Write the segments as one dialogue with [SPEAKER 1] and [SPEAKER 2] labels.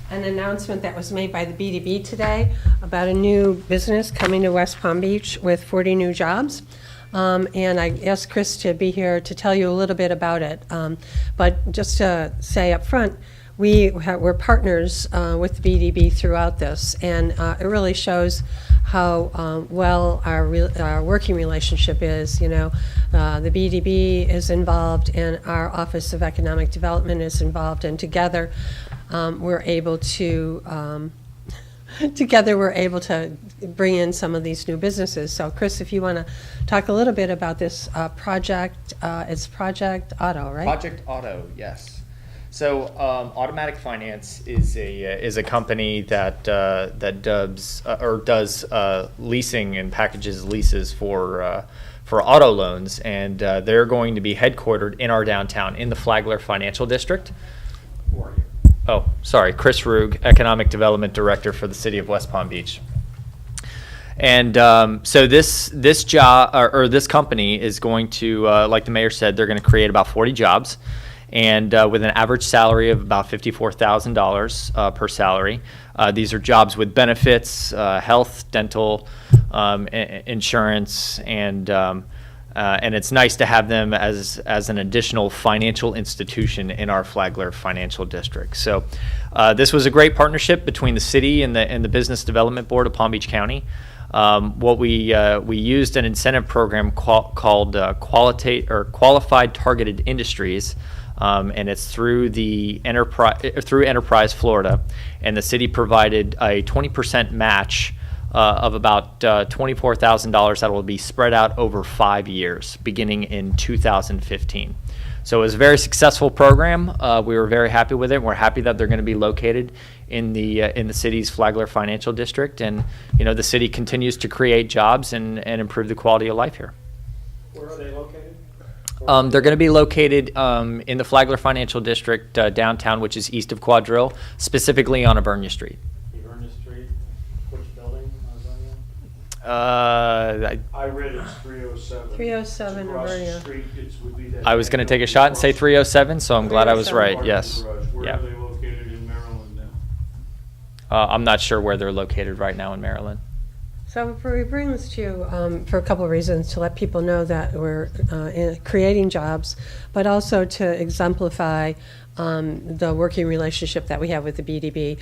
[SPEAKER 1] an announcement that was made by the BDB today about a new business coming to West Palm Beach with 40 new jobs. And I asked Chris to be here to tell you a little bit about it. But just to say up front, we're partners with the BDB throughout this, and it really shows how well our working relationship is. You know, the BDB is involved, and our Office of Economic Development is involved, and together we're able to bring in some of these new businesses. So, Chris, if you want to talk a little bit about this project, it's Project Auto, right?
[SPEAKER 2] Project Auto, yes. So, Automatic Finance is a company that does leasing and packages leases for auto loans, and they're going to be headquartered in our downtown in the Flagler Financial District. Oh, sorry, Chris Rug, Economic Development Director for the City of West Palm Beach. And so this job or this company is going to, like the mayor said, they're going to create about 40 jobs, and with an average salary of about $54,000 per salary. These are jobs with benefits, health, dental, insurance, and it's nice to have them as an additional financial institution in our Flagler Financial District. So this was a great partnership between the city and the Business Development Board of Palm Beach County. What we used an incentive program called Qualified Targeted Industries, and it's through Enterprise Florida, and the city provided a 20% match of about $24,000 that will be spread out over 5 years, beginning in 2015. So it was a very successful program. We were very happy with it. We're happy that they're going to be located in the city's Flagler Financial District, and the city continues to create jobs and improve the quality of life here.
[SPEAKER 3] Where are they located?
[SPEAKER 2] They're going to be located in the Flagler Financial District downtown, which is east of Quadrille, specifically on Avernia Street.
[SPEAKER 3] I read it's 307.
[SPEAKER 1] 307 Avernia.
[SPEAKER 2] I was going to take a shot and say 307, so I'm glad I was right. Yes.
[SPEAKER 3] Where are they located in Maryland now?
[SPEAKER 2] I'm not sure where they're located right now in Maryland.
[SPEAKER 1] So we bring this to you for a couple of reasons: to let people know that we're creating jobs, but also to exemplify the working relationship that we have with the BDB.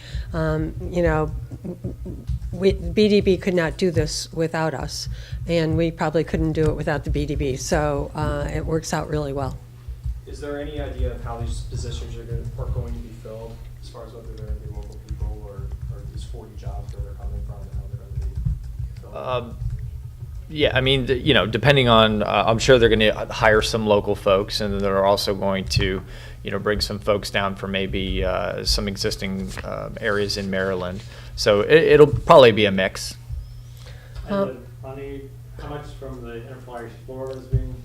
[SPEAKER 1] BDB could not do this without us, and we probably couldn't do it without the BDB. So it works out really well.
[SPEAKER 4] Is there any idea of how these positions are going to be filled, as far as whether they're going to be local people or these 40 jobs where they're coming from and how they're going to be filled?
[SPEAKER 2] Yeah, I mean, depending on, I'm sure they're going to hire some local folks, and they're also going to, bring some folks down from maybe some existing areas in Maryland. So it'll probably be a mix.
[SPEAKER 3] And the money, how much from the Enterprise Florida is being?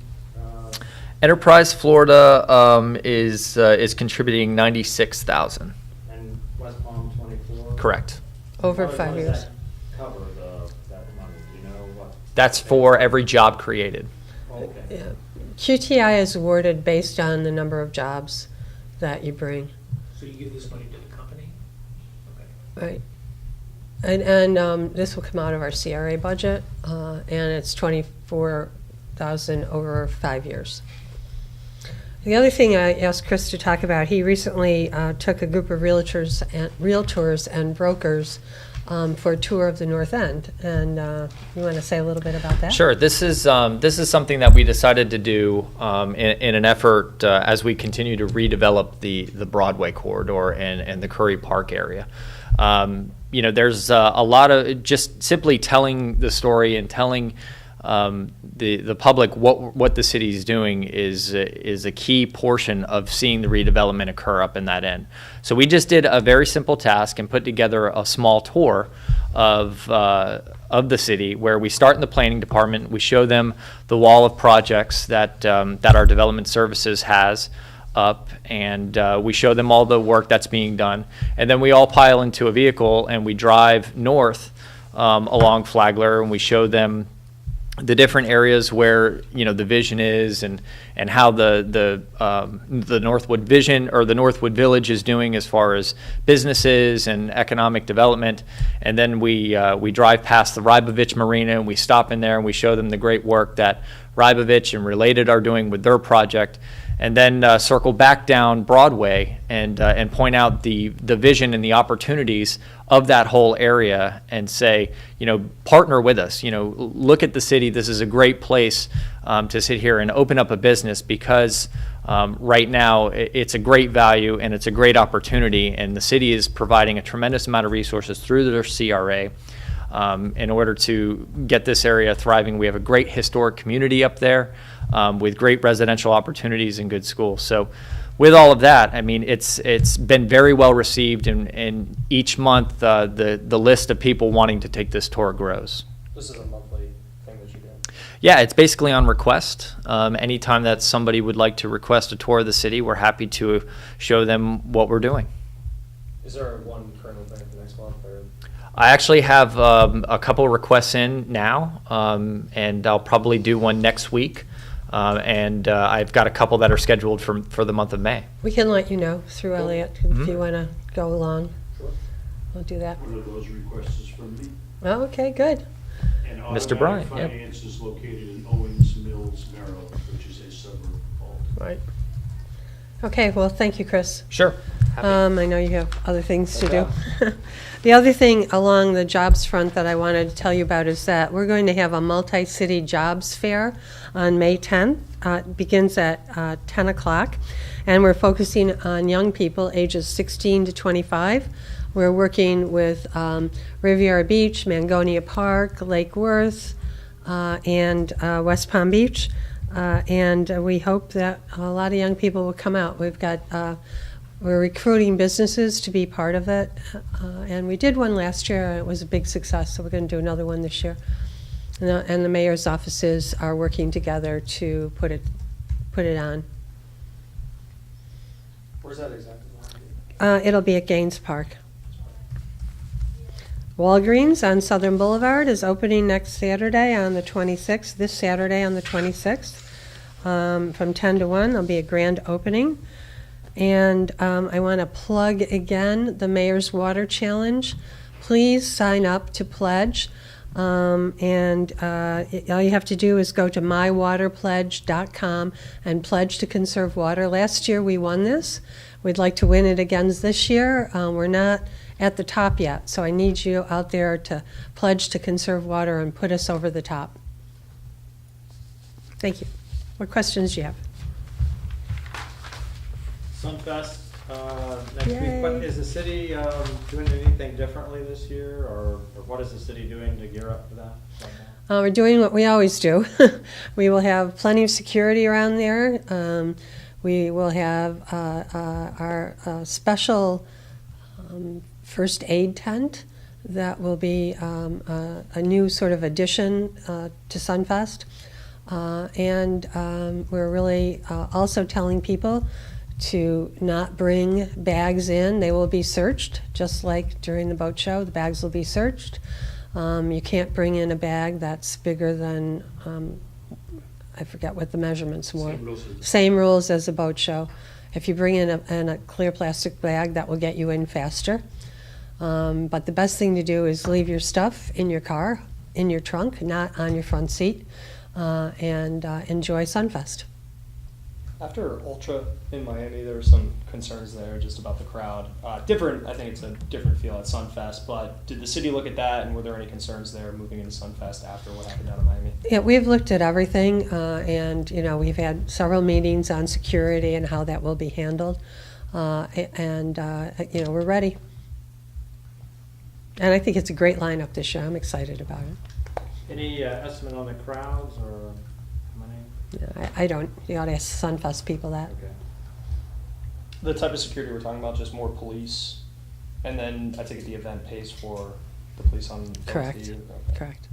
[SPEAKER 2] Enterprise Florida is contributing $96,000.
[SPEAKER 3] And West Palm 24.
[SPEAKER 2] Correct.
[SPEAKER 1] Over 5 years.
[SPEAKER 3] Does that cover that money? Do you know what?
[SPEAKER 2] That's for every job created.
[SPEAKER 3] Okay.
[SPEAKER 1] Yeah. QTI is awarded based on the number of jobs that you bring.
[SPEAKER 4] So you give this money to the company? Okay.
[SPEAKER 1] Right. And this will come out of our CRA budget, and it's $24,000 over 5 years. The other thing I asked Chris to talk about, he recently took a group of realtors and brokers for a tour of the North End, and you want to say a little bit about that?
[SPEAKER 2] Sure. This is something that we decided to do in an effort as we continue to redevelop the Broadway corridor and the Curry Park area. There's a lot of just simply telling the story and telling the public what the city is doing is a key portion of seeing the redevelopment occur up in that end. So we just did a very simple task and put together a small tour of the city, where we start in the planning department. We show them the wall of projects that our development services has up, and we show them all the work that's being done, and then we all pile into a vehicle and we drive north along Flagler, and we show them the different areas where the vision is, and how the Northwood Vision or the Northwood Village is doing as far as businesses and economic development. And then we drive past the Rybovich Marina, and we stop in there and we show them the great work that Rybovich and Related are doing with their project. And then circle back down Broadway and point out the vision and the opportunities of that whole area, and say, partner with us. Look at the city. This is a great place to sit here and open up a business, because right now it's a great value and it's a great opportunity, and the city is providing a tremendous amount of resources through their CRA in order to get this area thriving. We have a great historic community up there, with great residential opportunities and good schools. So with all of that, I mean, it's been very well received, and each month the list of people wanting to take this tour grows.
[SPEAKER 4] This is a monthly thing that you do?
[SPEAKER 2] Yeah, it's basically on request. Anytime that somebody would like to request a tour of the city, we're happy to show them what we're doing.
[SPEAKER 4] Is there one currently planned for next month? Or?
[SPEAKER 2] I actually have a couple requests in now, and I'll probably do one next week. And I've got a couple that are scheduled for the month of May.
[SPEAKER 1] We can let you know through Elliot if you want to go along.
[SPEAKER 4] Sure.
[SPEAKER 1] We'll do that.
[SPEAKER 5] One of those requests is from me.
[SPEAKER 1] Oh, okay, good.
[SPEAKER 5] And
[SPEAKER 2] Mr.
[SPEAKER 5] Automatic
[SPEAKER 2] Bryant, yep.
[SPEAKER 5] Finance is located in Owens Mills, Maryland, which is a suburb of Alton.
[SPEAKER 1] Right. Okay, well, thank you, Chris.
[SPEAKER 2] Sure.
[SPEAKER 1] I know you have other things to do. The other thing along the jobs front that I wanted to tell you about is that we're going to have a multi-city jobs fair on May 10th. It begins at 10 o'clock, and we're focusing on young people ages 16 to 25. We're working with Riviera Beach, Mangonia Park, Lake Worth, and West Palm Beach. And we hope that a lot of young people will come out. We're recruiting businesses to be part of it, and we did one last year, and it was a big success, so we're going to do another one this year. And the mayor's offices are working together to put it on.
[SPEAKER 4] Where's that exactly?
[SPEAKER 1] It'll be at Gaines Park. Walgreens on Southern Boulevard is opening next Saturday on the 26th, this Saturday on the 26th, from 10 to 1. There'll be a grand opening. And I want to plug again the Mayor's Water Challenge. Please sign up to pledge. All you have to do is go to mywaterpledge.com and pledge to conserve water. Last year we won this. We'd like to win it again this year. We're not at the top yet, so I need you out there to pledge to conserve water and put us over the top. Thank you. What questions do you have?
[SPEAKER 3] Sunfest next
[SPEAKER 1] Yay.
[SPEAKER 3] week. What, is the city doing anything differently this year, or what is the city doing to gear up for that?
[SPEAKER 1] We're doing what we always do. We will have plenty of security around there. We will have our special first aid tent that will be a new sort of addition to Sunfest. We're really also telling people to not bring bags in. They will be searched, just like during the boat show. The bags will be searched. You can't bring in a bag that's bigger than, I forget what the measurements were. Same rules as a boat show. If you bring in a clear plastic bag, that will get you in faster. But the best thing to do is leave your stuff in your car, in your trunk, not on your front seat, and enjoy Sunfest.
[SPEAKER 4] After Ultra in Miami, there were some concerns there just about the crowd. I think it's a different feel at Sunfest, but did the city look at that, and were there any concerns there moving into Sunfest after what happened down in Miami?
[SPEAKER 1] Yeah, we've looked at everything, and we've had several meetings on security and how that will be handled, we're ready. And I think it's a great lineup this year. I'm excited about it.
[SPEAKER 3] Any estimate on the crowds or how many?
[SPEAKER 1] I don't. You ought to ask Sunfest people that.
[SPEAKER 3] Okay.
[SPEAKER 4] The type of security we're talking about, just more police, and then I think the event pays for the police on both
[SPEAKER 1] Correct.
[SPEAKER 4] of you. Okay.
[SPEAKER 1] Correct.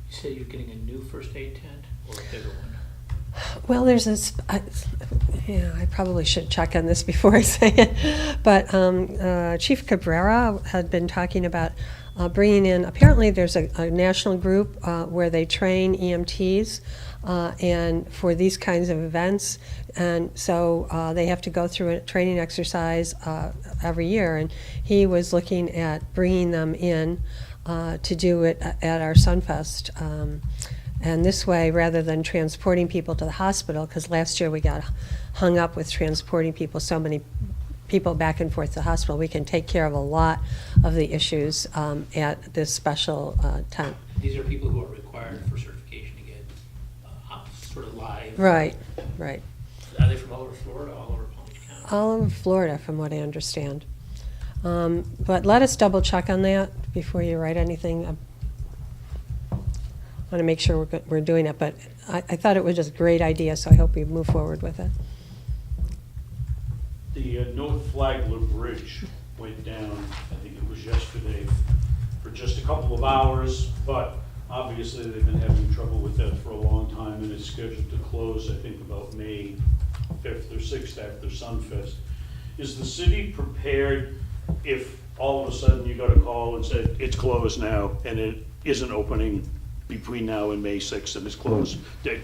[SPEAKER 6] You say you're getting a new first aid tent or a bigger one?
[SPEAKER 1] Well, there's this. I probably should check on this before I say it. But Chief Cabrera had been talking about bringing in, apparently there's a national group where they train EMTs and for these kinds of events. And so they have to go through a training exercise every year. And he was looking at bringing them in to do it at our Sunfest. And this way, rather than transporting people to the hospital, because last year we got hung up with transporting people, so many people back and forth to the hospital, we can take care of a lot of the issues at this special tent.
[SPEAKER 6] These are people who are required for certification to get sort of live.
[SPEAKER 1] Right, right.
[SPEAKER 6] Are they from all over Florida, all over Palm Beach County?
[SPEAKER 1] All over Florida, from what I understand. But let us double check on that before you write anything. I want to make sure we're doing it, but I thought it was just a great idea, so I hope we move forward with it.
[SPEAKER 5] The North Flagler Bridge went down, I think it was yesterday, for just a couple of hours, but obviously they've been having trouble with that for a long time, and it's scheduled to close, I think, about May 5th or 6th after Sunfest. Is the city prepared if all of a sudden you got a call and said, it's closed now, and it isn't opening between now and May 6th and it's closed?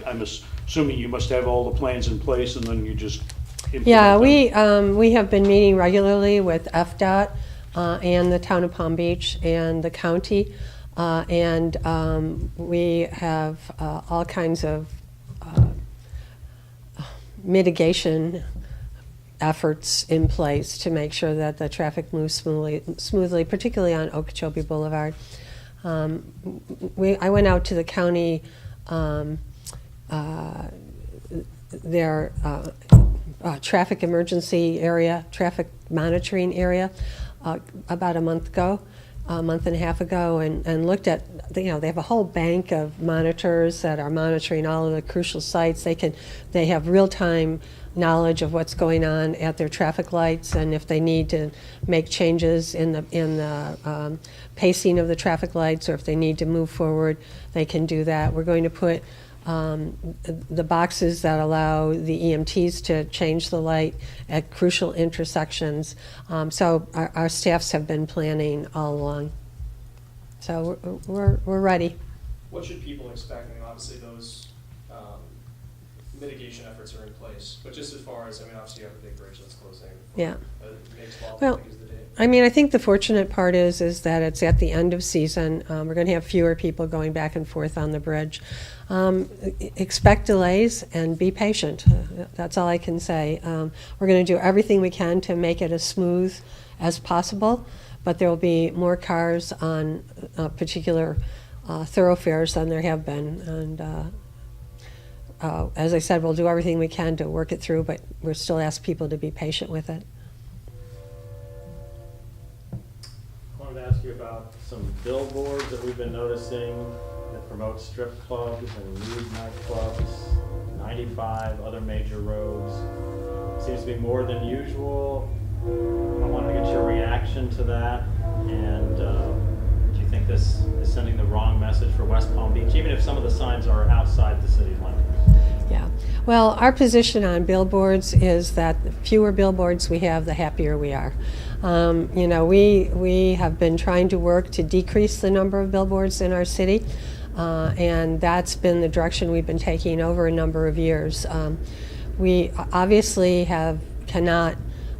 [SPEAKER 5] I'm assuming you must have all the plans in place and then you just implement
[SPEAKER 1] Yeah,
[SPEAKER 5] them.
[SPEAKER 1] we have been meeting regularly with FDOT and the town of Palm Beach and the county, and we have all kinds of mitigation efforts in place to make sure that the traffic moves smoothly, particularly on Okeechobee Boulevard. I went out to the county, their traffic emergency area, traffic monitoring area, about a month and a half ago, and looked at, they have a whole bank of monitors that are monitoring all of the crucial sites. They have real-time knowledge of what's going on at their traffic lights, and if they need to make changes in the pacing of the traffic lights, or if they need to move forward, they can do that. We're going to put the boxes that allow the EMTs to change the light at crucial intersections. So our staffs have been planning all along. So we're ready.
[SPEAKER 4] What should people expect? I mean, obviously those mitigation efforts are in place, but just as far as, I mean, obviously you have a big bridge that's closing.
[SPEAKER 1] Yeah.
[SPEAKER 4] May 12th,
[SPEAKER 1] Well,
[SPEAKER 4] I think is the date.
[SPEAKER 1] I mean, I think the fortunate part is that it's at the end of season. We're going to have fewer people going back and forth on the bridge. Expect delays and be patient. That's all I can say. We're going to do everything we can to make it as smooth as possible, but there will be more cars on particular thoroughfares than there have been. And as I said, we'll do everything we can to work it through, but we're still ask people to be patient with it.
[SPEAKER 3] I wanted to ask you about some billboards that we've been noticing that promote strip clubs and nude nightclubs, 95, other major roads. Seems to be more than usual. I wanted to get your reaction to that, and do you think this is sending the wrong message for West Palm Beach, even if some of the signs are outside the city limits?
[SPEAKER 1] Yeah. Well, our position on billboards is that the fewer billboards we have, the happier we are. We have been trying to work to decrease the number of billboards in our city, and that's been the direction we've been taking over a number of years. We obviously cannot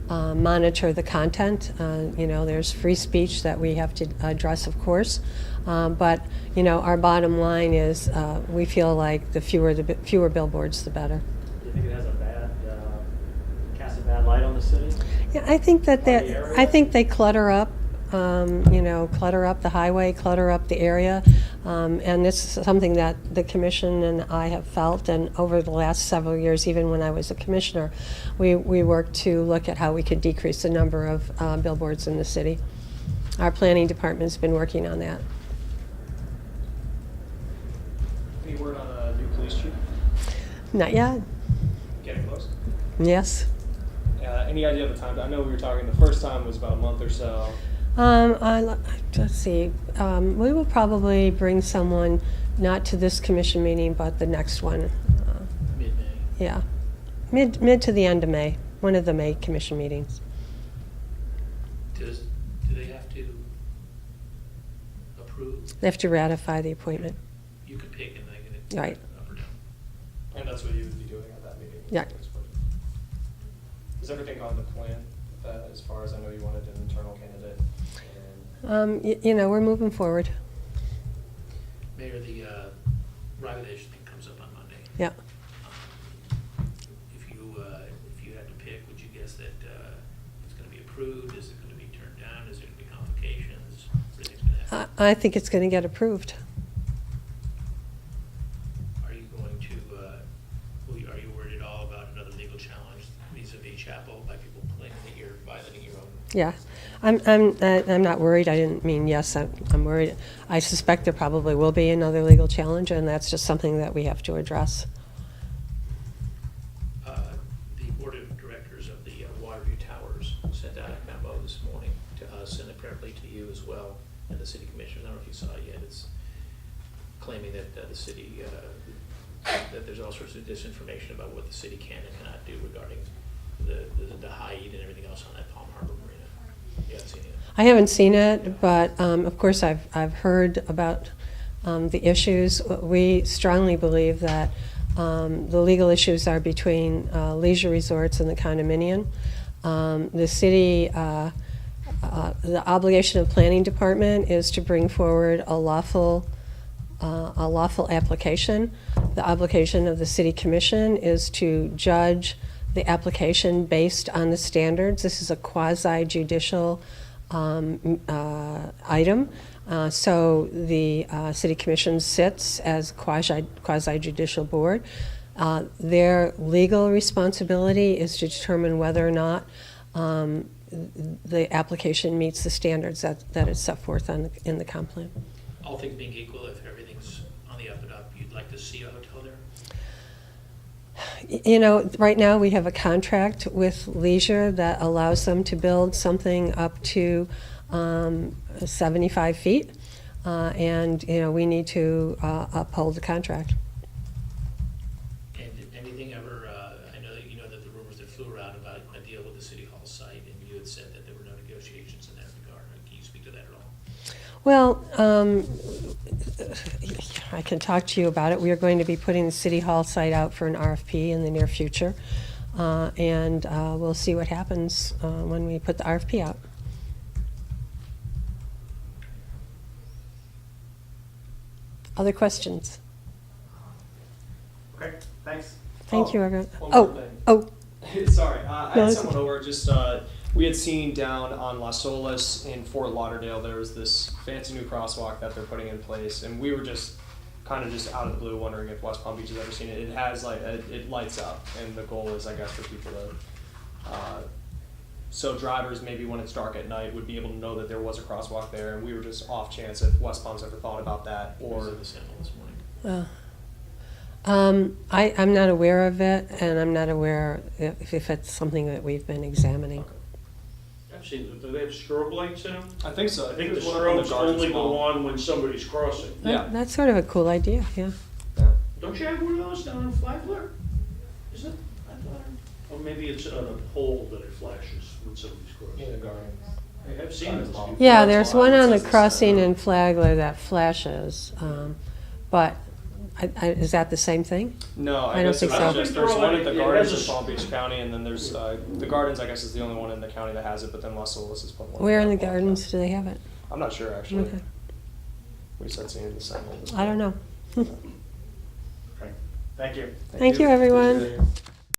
[SPEAKER 1] monitor the content. There's free speech that we have to address, of course. But our bottom line is we feel like the fewer billboards, the better.
[SPEAKER 3] Do you think it has casts a bad light on the city?
[SPEAKER 1] Yeah, I think
[SPEAKER 3] On the area?
[SPEAKER 1] I think they clutter up. Clutter up the highway, clutter up the area, and this is something that the commission and I have felt. And over the last several years, even when I was a commissioner, we worked to look at how we could decrease the number of billboards in the city. Our planning department's been working on that.
[SPEAKER 4] Any word on a new police chief?
[SPEAKER 1] Not yet.
[SPEAKER 4] Getting close.
[SPEAKER 1] Yes.
[SPEAKER 4] Any idea of the time? I know we were talking, the first time was about a month or so.
[SPEAKER 1] Let's see. We will probably bring someone, not to this commission meeting, but the next one.
[SPEAKER 6] Mid-May.
[SPEAKER 1] Yeah, mid to the end of May. One of the May commission meetings.
[SPEAKER 6] Do they have to
[SPEAKER 1] They have to ratify the appointment.
[SPEAKER 6] You can pick and they can.
[SPEAKER 1] Right.
[SPEAKER 6] Up or down.
[SPEAKER 4] And that's what you would be doing at that meeting?
[SPEAKER 1] Yeah.
[SPEAKER 4] Is everything on the plan, as far as I know you wanted an internal candidate? And
[SPEAKER 1] You know, we're moving forward.
[SPEAKER 6] Mayor, the Rogadish thing comes up on Monday.
[SPEAKER 1] Yeah.
[SPEAKER 6] If you had to pick, would you guess that it's going to be approved? Is it going to be turned down? Is there going to be complications? What do you think's going to happen?
[SPEAKER 1] I think it's going to get approved.
[SPEAKER 6] Are you going to, are you worried at all about another legal challenge vis-a-vis Chapel by people claiming that you're violating your own?
[SPEAKER 1] Yeah. I'm not worried. I didn't mean yes, I'm worried. I suspect there probably will be another legal challenge, and that's just something that we have to address.
[SPEAKER 6] The board of directors of the Waterview Towers sent out a memo this morning to us and apparently to you as well, and the city commission. I don't know if you saw it yet. It's claiming that the city, that there's all sorts of disinformation about what the city can and cannot do regarding the height and everything else on that Palm Harbor Marina. You haven't seen it?
[SPEAKER 1] I haven't seen it, but of course I've heard about the issues. We strongly believe that the legal issues are between leisure resorts and the condominium. The city, the obligation of the planning department is to bring forward a lawful application. The obligation of the city commission is to judge the application based on the standards. This is a quasi-judicial item. So the city commission sits as quasi-judicial board. Their legal responsibility is to determine whether or not the application meets the standards that is set forth in the comp plan.
[SPEAKER 6] All things being equal, if everything's on the up and up, you'd like to see a hotel there?
[SPEAKER 1] You know, right now we have a contract with Leisure that allows them to build something up to 75 feet. And, you know, we need to uphold the contract.
[SPEAKER 6] And did anything ever, I know that you know that the rumors that flew around about a deal with the City Hall site, and you had said that there were no negotiations in that regard. Can you speak to that at all?
[SPEAKER 1] Well, I can talk to you about it. We are going to be putting the City Hall site out for an RFP in the near future. And we'll see what happens when we put the RFP out. Other questions?
[SPEAKER 4] Okay, thanks.
[SPEAKER 1] Thank you, everyone.
[SPEAKER 4] One more thing. Sorry, I
[SPEAKER 1] No,
[SPEAKER 4] had
[SPEAKER 1] it's
[SPEAKER 4] someone over, just, we had seen down on Las Olas in Fort Lauderdale, there was this fancy new crosswalk that they're putting in place, and we were just kind of just out of the blue wondering if West Palm Beach has ever seen it. It has like, it lights up, and the goal is, I guess, for people to, so drivers maybe when it's dark at night would be able to know that there was a crosswalk there, and we were just off chance if West Palm's ever thought about that,
[SPEAKER 6] Or
[SPEAKER 4] or
[SPEAKER 6] the sample this morning?
[SPEAKER 1] I'm not aware of it, and I'm not aware if it's something that we've been examining.
[SPEAKER 5] Actually, do they have strobe lights in them?
[SPEAKER 4] I think so.
[SPEAKER 5] I think the
[SPEAKER 4] There's one up on
[SPEAKER 5] strobes
[SPEAKER 4] Gardens
[SPEAKER 5] only
[SPEAKER 4] Wall.
[SPEAKER 5] go on when somebody's crossing.
[SPEAKER 4] Yeah.
[SPEAKER 1] That's sort of a cool idea, yeah.
[SPEAKER 4] Yeah.
[SPEAKER 5] Don't you have one of those down in Flagler? Is it? I thought, or maybe it's on a pole that it flashes when somebody's
[SPEAKER 4] In
[SPEAKER 5] crossing.
[SPEAKER 4] the garden.
[SPEAKER 5] I have seen it.
[SPEAKER 1] Yeah, there's one on the crossing in Flagler that flashes, but is that the same thing?
[SPEAKER 4] No,
[SPEAKER 1] I don't
[SPEAKER 4] guess
[SPEAKER 1] think
[SPEAKER 4] it's
[SPEAKER 1] so.
[SPEAKER 4] just, there's one at the
[SPEAKER 5] It
[SPEAKER 4] Gardens
[SPEAKER 5] has
[SPEAKER 4] in
[SPEAKER 5] a
[SPEAKER 4] Palm Beach County, and then there's, the Gardens, I guess, is the only one in the county that has it, but then Las Olas has put one.
[SPEAKER 1] Where in the
[SPEAKER 4] Palm
[SPEAKER 1] gardens
[SPEAKER 4] Beach.
[SPEAKER 1] do they have it?
[SPEAKER 4] I'm not sure, actually.
[SPEAKER 1] Okay.
[SPEAKER 4] We just had seen it in the same.
[SPEAKER 1] I don't know.
[SPEAKER 3] Okay, thank you.
[SPEAKER 1] Thank you, everyone.